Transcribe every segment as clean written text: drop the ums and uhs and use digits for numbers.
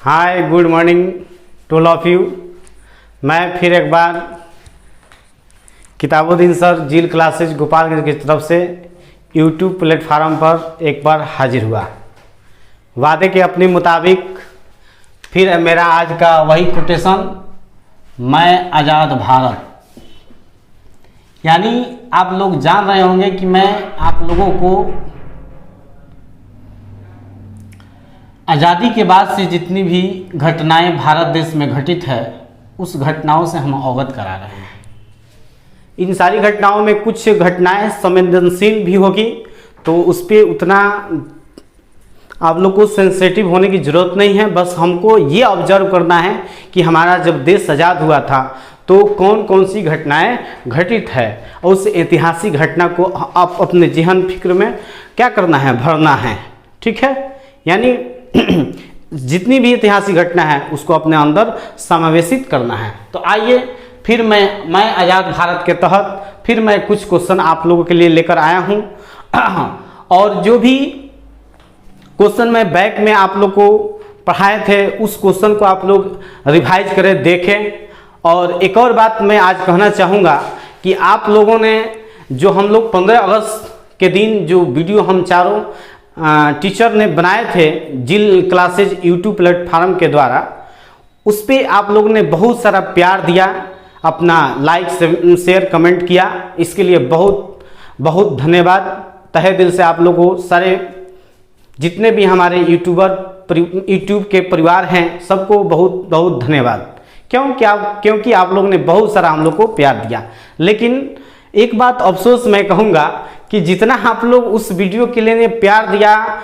Hi good morning to all of you. मैं फिर एक बार Kitabuddin sir zeal classes Gopalganj की तरफ से यूट्यूब प्लेटफार्म पर एक बार हाजिर हुआ। वादे के अपने मुताबिक फिर मेरा आज का वही कोटेशन, मैं आज़ाद भारत। यानी आप लोग जान रहे होंगे कि मैं आप लोगों को आज़ादी के बाद से जितनी भी घटनाएं भारत देश में घटित है उस घटनाओं से हम अवगत करा रहे हैं। इन सारी घटनाओं में कुछ घटनाएं संवेदनशील भी होगी, तो उस पर उतना आप लोग को सेंसिटिव होने की ज़रूरत नहीं है। बस हमको ये ऑब्जर्व करना है कि हमारा जब देश आज़ाद हुआ था तो कौन कौन सी घटनाएं घटित है, और उस ऐतिहासिक घटना को आप अपने ज़हन फिक्र में क्या करना है, भरना है। ठीक है, यानी जितनी भी ऐतिहासिक घटना है उसको अपने अंदर समावेशित करना है। तो आइए फिर मैं आज़ाद भारत के तहत फिर मैं कुछ क्वेश्चन आप लोगों के लिए लेकर आया हूँ। और जो भी क्वेश्चन मैं बैक में आप लोग को पढ़ाए थे उस क्वेश्चन को आप लोग रिवाइज करें, देखें। और एक और बात मैं आज कहना चाहूँगा कि आप लोगों ने जो हम लोग 15 अगस्त के दिन जो वीडियो हम चारों टीचर ने बनाए थे जील क्लासेज यूट्यूब प्लेटफार्म के द्वारा, उस पर आप लोगों ने बहुत सारा प्यार दिया, अपना लाइक शेयर कमेंट किया। इसके लिए बहुत बहुत धन्यवाद तहे दिल से आप लोगों को। सारे जितने भी हमारे यूट्यूब के परिवार हैं सबको बहुत बहुत धन्यवाद। क्योंकि आप लोगों ने बहुत सारा हम लोग को प्यार दिया। लेकिन एक बात अफसोस मैं कहूँगा कि जितना आप लोग उस वीडियो के लिए प्यार दिया,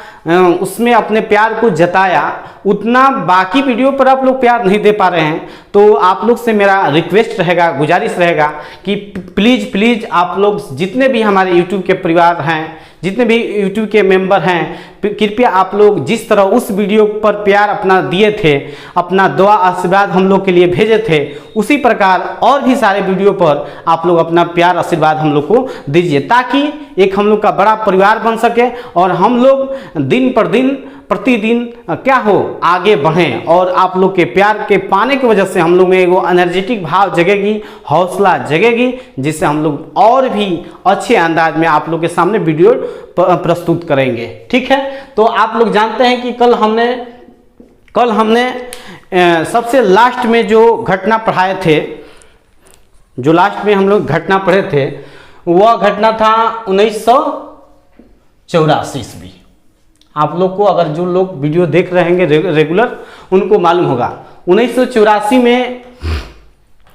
उसमें अपने प्यार को जताया, उतना बाकी वीडियो पर आप लोग प्यार नहीं दे पा रहे हैं। तो आप लोग से मेरा रिक्वेस्ट रहेगा, गुजारिश रहेगा कि प्लीज़ आप लोग जितने भी हमारे यूट्यूब के परिवार हैं, जितने भी यूट्यूब के मेंबर हैं, कृपया आप लोग जिस तरह उस वीडियो पर प्यार अपना दिए थे, अपना दुआ आशीर्वाद हम लोग के लिए भेजे थे, उसी प्रकार और भी सारे वीडियो पर आप लोग अपना प्यार आशीर्वाद हम लोग को दीजिए, ताकि एक हम लोग का बड़ा परिवार बन सके और हम लोग दिन पर दिन प्रतिदिन क्या हो आगे बढ़ें। और आप लोग के प्यार के पाने की वजह से हम लोग में एगो एनर्जेटिक भाव जगेगी, हौसला जगेगी, जिससे हम लोग और भी अच्छे अंदाज में आप लोग के सामने वीडियो प्रस्तुत करेंगे। ठीक है, तो आप लोग जानते हैं कि कल हमने सबसे लास्ट में जो घटना पढ़ाए थे, जो लास्ट में हम लोग घटना पढ़े थे, वह घटना था 1984 ईस्वी। आप लोग को अगर जो लोग वीडियो देख रहे हैं रेगुलर, उनको मालूम होगा 1984 में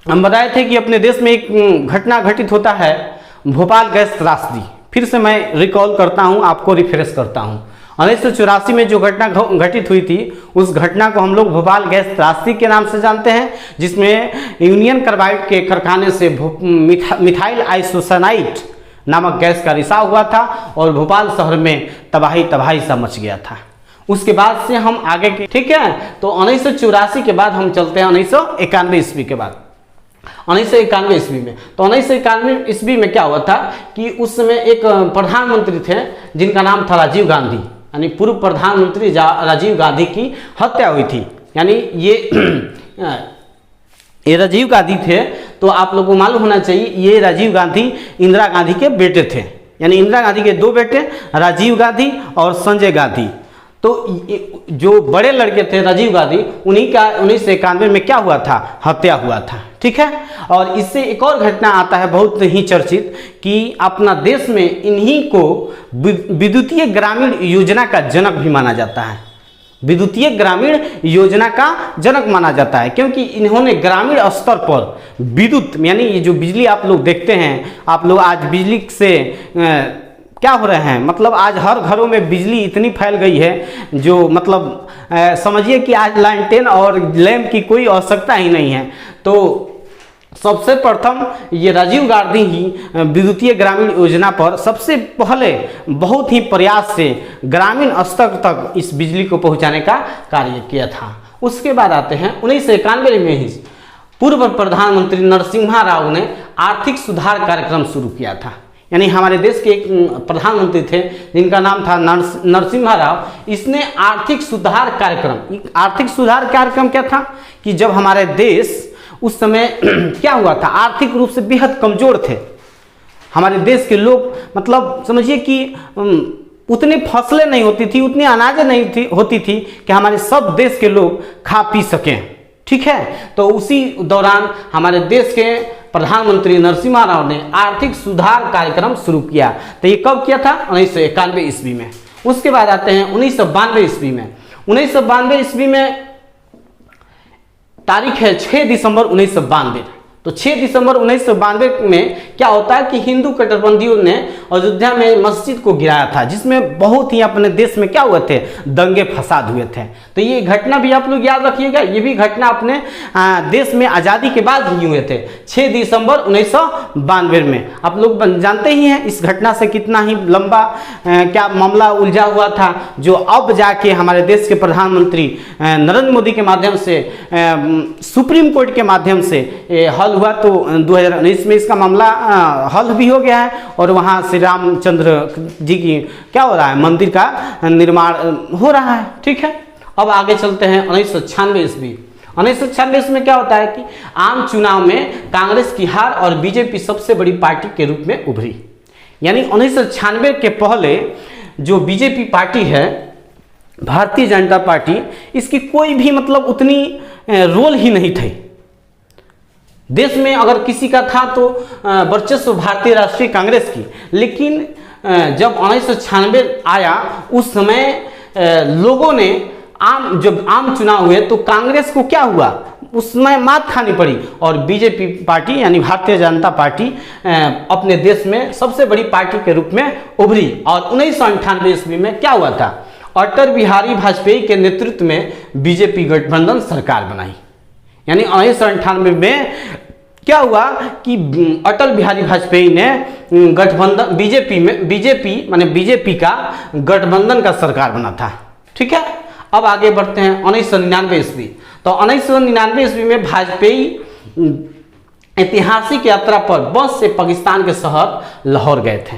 हम बताए थे कि अपने देश में एक घटना घटित होता है, भोपाल गैस त्रासदी। फिर से मैं रिकॉल करता हूं, आपको रिफ्रेश करता हूं। 1984 में जो घटना घटित हुई थी उस घटना को हम लोग भोपाल गैस त्रासदी के नाम से जानते हैं, जिसमें यूनियन कार्बाइड के कारखाने से मिथाइल आइसोसानाइड नामक गैस का रिसाव हुआ था और भोपाल शहर में तबाही सा मच गया था। उसके बाद से हम आगे के, ठीक है, तो 1984 के बाद हम चलते हैं 1991 ईस्वी के बाद। 1991 ईस्वी में, तो 1991 ईस्वी में क्या हुआ था कि उस समय एक प्रधानमंत्री थे जिनका नाम था राजीव गांधी, यानी पूर्व प्रधानमंत्री राजीव गांधी की हत्या हुई थी। यानी ये राजीव गांधी थे, तो आप लोगों को मालूम होना चाहिए ये राजीव गांधी इंदिरा गांधी के बेटे थे। यानी इंदिरा गांधी के दो बेटे, राजीव गांधी और संजय गांधी। तो जो बड़े लड़के थे राजीव गांधी, उन्हीं का 1991 में क्या हुआ था, हत्या हुआ था। ठीक है, और इससे एक और घटना आता है बहुत ही चर्चित कि अपना देश में इन्हीं को विद्युतीय ग्रामीण योजना का जनक भी माना जाता है। विद्युतीय ग्रामीण योजना का जनक माना जाता है क्योंकि इन्होंने ग्रामीण स्तर पर विद्युत, यानी ये जो बिजली आप लोग देखते हैं, आप लोग आज बिजली से क्या हो रहे हैं, मतलब आज हर घरों में बिजली इतनी फैल गई है, जो मतलब समझिए कि आज लालटेन और लैंप की कोई आवश्यकता ही नहीं है। तो सबसे प्रथम ये राजीव गांधी ही विद्युतीय ग्रामीण योजना पर सबसे पहले बहुत ही प्रयास से ग्रामीण स्तर तक इस बिजली को पहुंचाने का कार्य किया था। उसके बाद आते हैं 1991 में ही पूर्व प्रधानमंत्री नरसिम्हा राव ने आर्थिक सुधार कार्यक्रम शुरू किया था। यानी हमारे देश के एक प्रधानमंत्री थे जिनका नाम था नरसिम्हा राव। इसने आर्थिक सुधार कार्यक्रम, आर्थिक सुधार कार्यक्रम क्या था कि जब हमारे देश उस समय क्या हुआ था, आर्थिक रूप से बेहद कमजोर थे हमारे देश के लोग, मतलब समझिए कि उतनी फसलें नहीं होती थी, उतनी अनाज नहीं होती थी कि हमारे सब देश के लोग खा पी सकें, ठीक है। तो उसी दौरान हमारे देश के प्रधानमंत्री नरसिम्हा राव ने आर्थिक सुधार कार्यक्रम शुरू किया। तो ये कब किया था? 1991 ईस्वी में। उसके बाद आते हैं 1992 ईस्वी में। 1992 ईस्वी में तारीख है 6 दिसंबर 1992। तो 6 दिसंबर 1992 में क्या होता है कि हिंदू कट्टरपंथियों ने अयोध्या में मस्जिद को गिराया था, जिसमें बहुत ही अपने देश में क्या हुए थे, दंगे फसाद हुए थे। तो ये घटना भी आप लोग याद रखिएगा, ये भी घटना अपने देश में आज़ादी के बाद ही हुए थे 6 दिसंबर 1992 में। आप लोग जानते ही हैं इस घटना से कितना ही लंबा क्या मामला उलझा हुआ था, जो अब जाके हमारे देश के प्रधानमंत्री नरेंद्र मोदी के माध्यम से सुप्रीम कोर्ट के माध्यम से हल हुआ। तो 2019 में इसका मामला हल भी हो गया है और वहाँ श्री रामचंद्र जी की क्या हो रहा है, मंदिर का निर्माण हो रहा है, ठीक है। अब आगे चलते हैं 1996 ईस्वी। 1996 ईस्वी में क्या होता है कि आम चुनाव में कांग्रेस की हार और बीजेपी सबसे बड़ी पार्टी के रूप में उभरी। यानी 1996 के पहले जो बीजेपी पार्टी है, भारतीय जनता पार्टी, इसकी कोई भी मतलब उतनी रोल ही नहीं थी देश में। अगर किसी का था तो वर्चस्व भारतीय राष्ट्रीय कांग्रेस की। लेकिन जब 1996 आया उस समय लोगों ने जब आम चुनाव हुए तो कांग्रेस को क्या हुआ, उस समय मात खानी पड़ी और बीजेपी पार्टी यानी भारतीय जनता पार्टी अपने देश में सबसे बड़ी पार्टी के रूप में उभरी। और 1998 ईस्वी में क्या हुआ था, अटल बिहारी वाजपेयी के नेतृत्व में बीजेपी गठबंधन सरकार बनाई। यानी 1998 में क्या हुआ कि अटल बिहारी वाजपेयी ने गठबंधन बीजेपी का गठबंधन का सरकार बना था, ठीक है। अब आगे बढ़ते हैं 1999 ईस्वी। तो 1999 ईस्वी में वाजपेयी ऐतिहासिक यात्रा पर बस से पाकिस्तान के शहर लाहौर गए थे।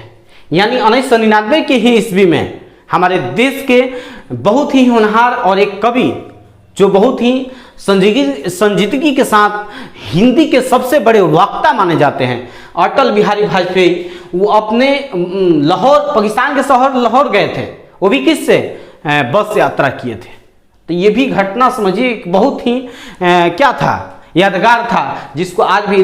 यानी 1999 के ही ईस्वी में हमारे देश के बहुत ही होनहार और एक कवि जो बहुत ही संजीदगी के साथ हिंदी के सबसे बड़े वक्ता माने जाते हैं, अटल बिहारी वाजपेयी, वो अपने लाहौर, पाकिस्तान के शहर लाहौर गए थे, वो भी किससे, बस से यात्रा किए थे। तो ये भी घटना समझिए बहुत ही क्या था, यादगार था, जिसको आज भी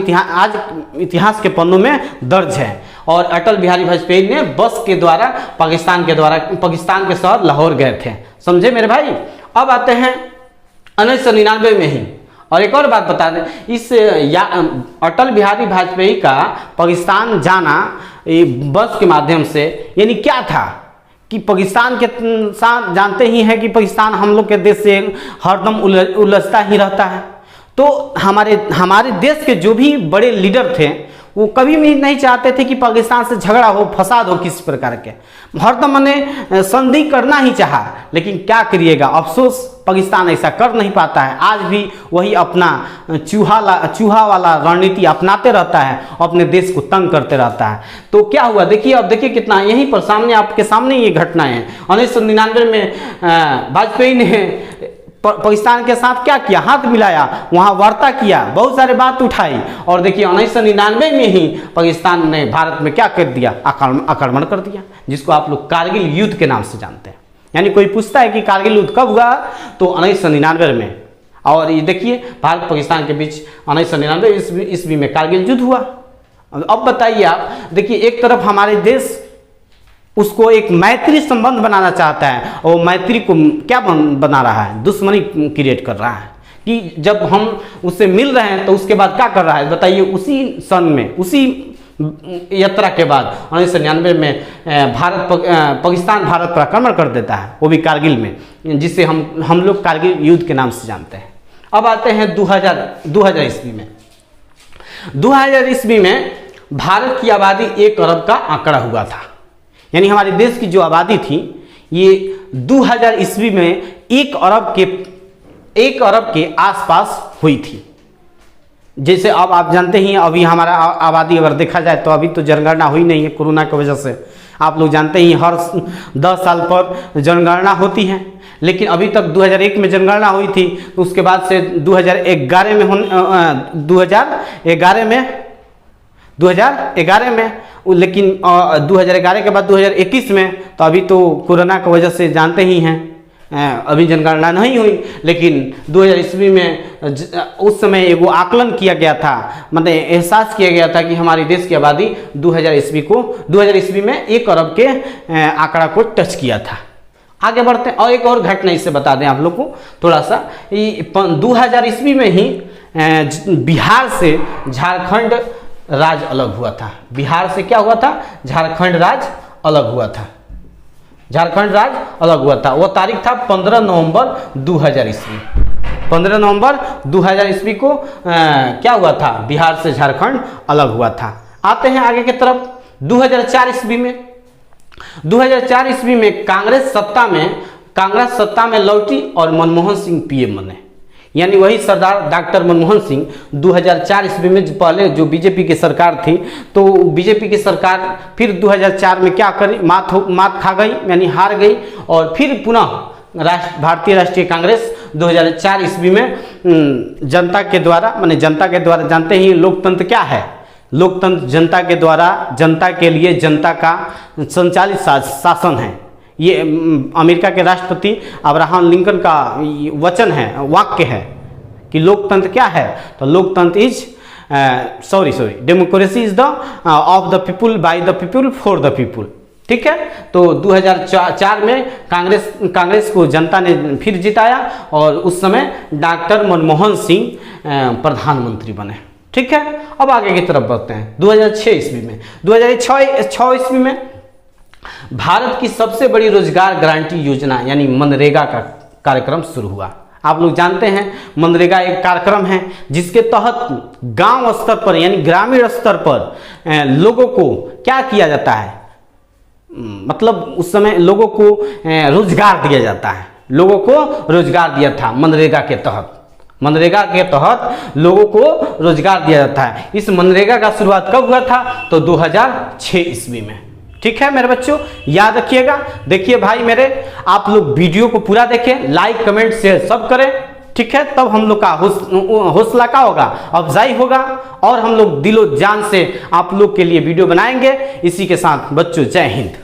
इतिहास के पन्नों में दर्ज है। और अटल बिहारी वाजपेयी ने बस के द्वारा पाकिस्तान के शहर लाहौर गए थे, समझे मेरे भाई। अब आते हैं 1999 में ही। और एक और बात बता दें, इस अटल बिहारी वाजपेयी का पाकिस्तान जाना बस के माध्यम से, यानी क्या था कि पाकिस्तान के साथ जानते ही हैं कि पाकिस्तान हम लोग के देश से हरदम उलझता ही रहता है। तो हमारे देश के जो भी बड़े लीडर थे वो कभी भी नहीं चाहते थे कि पाकिस्तान से झगड़ा हो, फसाद हो किसी प्रकार के। हरदम मैंने संधि करना ही चाहा, लेकिन क्या करिएगा, अफसोस पाकिस्तान ऐसा कर नहीं पाता है। आज भी वही अपना चूहा वाला रणनीति अपनाते रहता है, अपने देश को तंग करते रहता है। तो क्या हुआ देखिए, अब देखिए कितना यहीं पर सामने आपके सामने ये घटनाएं हैं। 1999 में वाजपेयी ने पाकिस्तान के साथ क्या किया, हाथ मिलाया, वहाँ वार्ता किया, बहुत सारे बात उठाई। और देखिए 1999 में ही पाकिस्तान ने भारत में क्या कर दिया, आक्रमण कर दिया, जिसको आप लोग कारगिल युद्ध के नाम से जानते हैं। यानी कोई पूछता है कि कारगिल युद्ध कब हुआ, तो 1999 में। और ये देखिए भारत पाकिस्तान के बीच 1999 ईस्वी में कारगिल युद्ध हुआ। अब बताइए आप, देखिए एक तरफ हमारे देश उसको एक मैत्री संबंध बनाना चाहता है और मैत्री को क्या बना रहा है, दुश्मनी क्रिएट कर रहा है कि जब हम उससे मिल रहे हैं तो उसके बाद क्या कर रहा है बताइए। उसी सन में, उसी यात्रा के बाद 1999 में पाकिस्तान भारत पर आक्रमण कर देता है, वो भी कारगिल में, जिसे हम लोग कारगिल युद्ध के नाम से जानते हैं। अब आते हैं 2000 ईस्वी में। 2000 ईस्वी में भारत की आबादी 1 अरब का आंकड़ा हुआ था। यानी हमारे देश की जो आबादी थी ये 2000 ईस्वी में 1 अरब के आसपास हुई थी। जैसे अब आप जानते ही हैं, अभी हमारा आबादी अगर देखा जाए तो अभी तो जनगणना हुई नहीं है कोरोना की वजह से। आप लोग जानते ही हर 10 साल पर जनगणना होती है, लेकिन अभी तक 2001 में जनगणना हुई थी, तो उसके बाद से 2011 में लेकिन 2011 के बाद 2021 में, तो अभी तो कोरोना की वजह से जानते ही हैं अभी जनगणना नहीं हुई। लेकिन 2000 ईस्वी में उस समय एगो आकलन किया गया था, मतलब एहसास किया गया था कि हमारे देश की आबादी 2000 ईस्वी में 1 अरब के आंकड़ा को टच किया था। आगे बढ़ते हैं और एक और घटना इससे बता दें आप लोग को थोड़ा सा। 2000 ईस्वी में ही बिहार से झारखंड राज्य अलग हुआ था। बिहार से क्या हुआ था? झारखंड राज्य अलग हुआ था। झारखंड राज्य अलग हुआ था। वो तारीख था 15 नवंबर 2000 ईस्वी। 15 नवंबर 2000 ईस्वी को क्या हुआ था? बिहार से झारखंड अलग हुआ था। आते हैं आगे की तरफ। 2004 ईस्वी में कांग्रेस सत्ता में लौटी और मनमोहन सिंह पीएम बने। यानी वही सरदार डॉक्टर मनमोहन सिंह 2004 ईस्वी में, पहले जो बीजेपी की सरकार थी, तो बीजेपी की सरकार फिर 2004 में क्या करी? मात खा गई, यानी हार गई, और फिर पुनः भारतीय राष्ट्रीय कांग्रेस 2004 ईस्वी में जनता के द्वारा जानते ही लोकतंत्र क्या है? लोकतंत्र जनता के द्वारा, जनता के लिए, जनता का संचालित शासन है। ये अमेरिका के राष्ट्रपति अब्राहम लिंकन का वचन है, वाक्य है कि लोकतंत्र क्या है? तो लोकतंत्र is democracy is the of the people, by the people, for the people. ठीक है। तो 2004 में कांग्रेस को जनता ने फिर जिताया और उस समय डॉक्टर मनमोहन सिंह प्रधानमंत्री बने। ठीक है। अब आगे की तरफ बढ़ते हैं। 2006 ईस्वी में भारत की सबसे बड़ी रोजगार गारंटी योजना यानी मनरेगा का कार्यक्रम शुरू हुआ। आप लोग जानते हैं मनरेगा एक कार्यक्रम है जिसके तहत गांव स्तर पर यानी ग्रामीण स्तर पर लोगों को क्या किया जाता है? मतलब उस समय लोगों को रोजगार दिया जाता है। लोगों को रोजगार दिया था मनरेगा के तहत। मनरेगा के तहत लोगों को रोजगार दिया जाता है। इस मनरेगा का शुरुआत कब हुआ था? तो 2006 ईस्वी में। ठीक है मेरे बच्चों, याद रखिएगा। देखिए भाई मेरे, आप लोग वीडियो को पूरा देखें, लाइक कमेंट शेयर सब करें। ठीक है, तब हम लोग का हौसला का होगा, अफजाई होगा, और हम लोग दिलो जान से आप लोग के लिए वीडियो बनाएंगे। इसी के साथ बच्चों, जय हिंद।